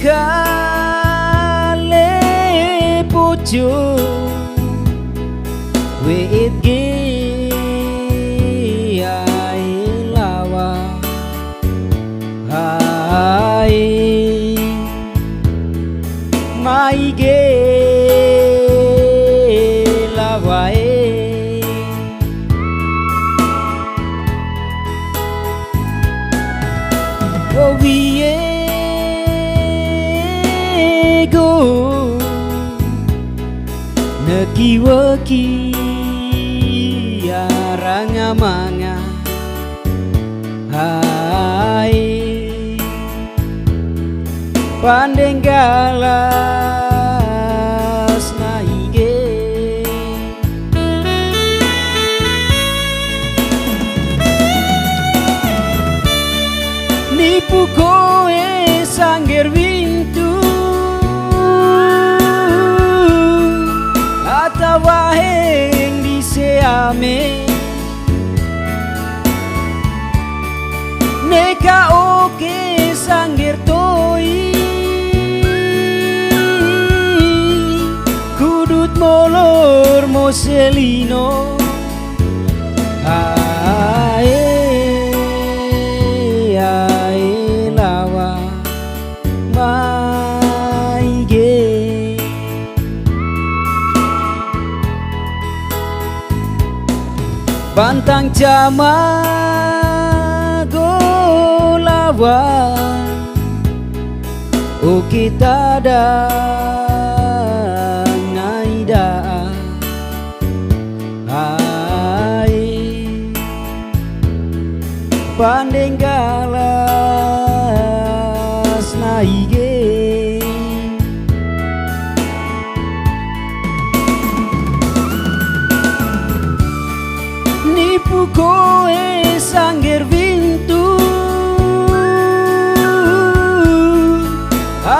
kale bojo wit ge ae lawa ae mai ge lawa oh wiye go neki weki arang manga hai pandeng galas naige nipu koe sangger wintu atawa heng diseame neka oke sangger toi kudut molor moselino ae ae lawa maige bantang jama lawa oh kita naida hai pandeng galas naige nipu koe sangger wintu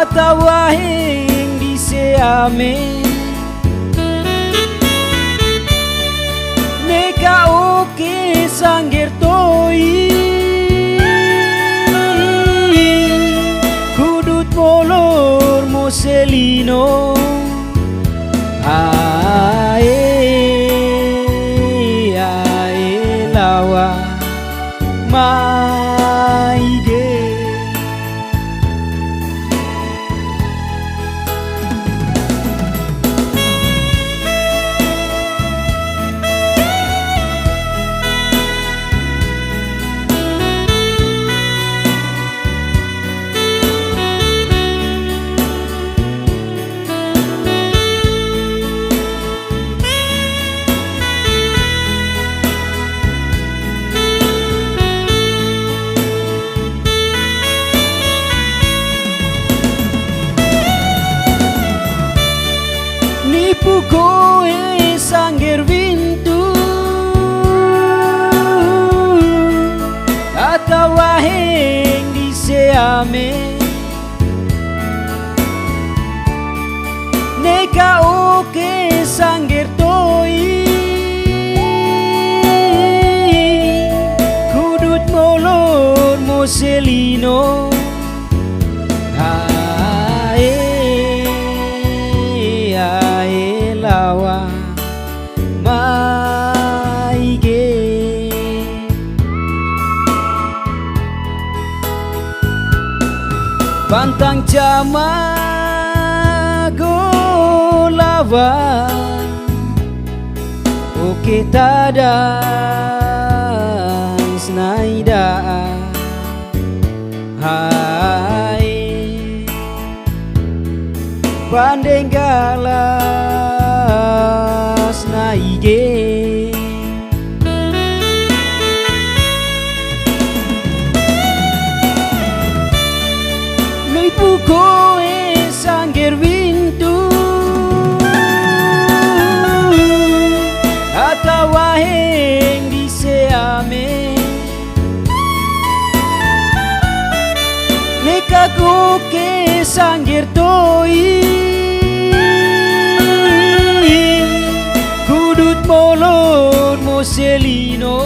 atawa heng diseame neka oke sangger toi kudut molor moselino ae ae lawa maige nipu koe sangger wintu atawa heng diseame neka oke sangger toi kudut molor moselino lawa maige bantang jama lawa oh kita naida hai pandeng galas naige nipu koe sangger wintu atawa heng diseame neka koke sangger toi kudut molor moselino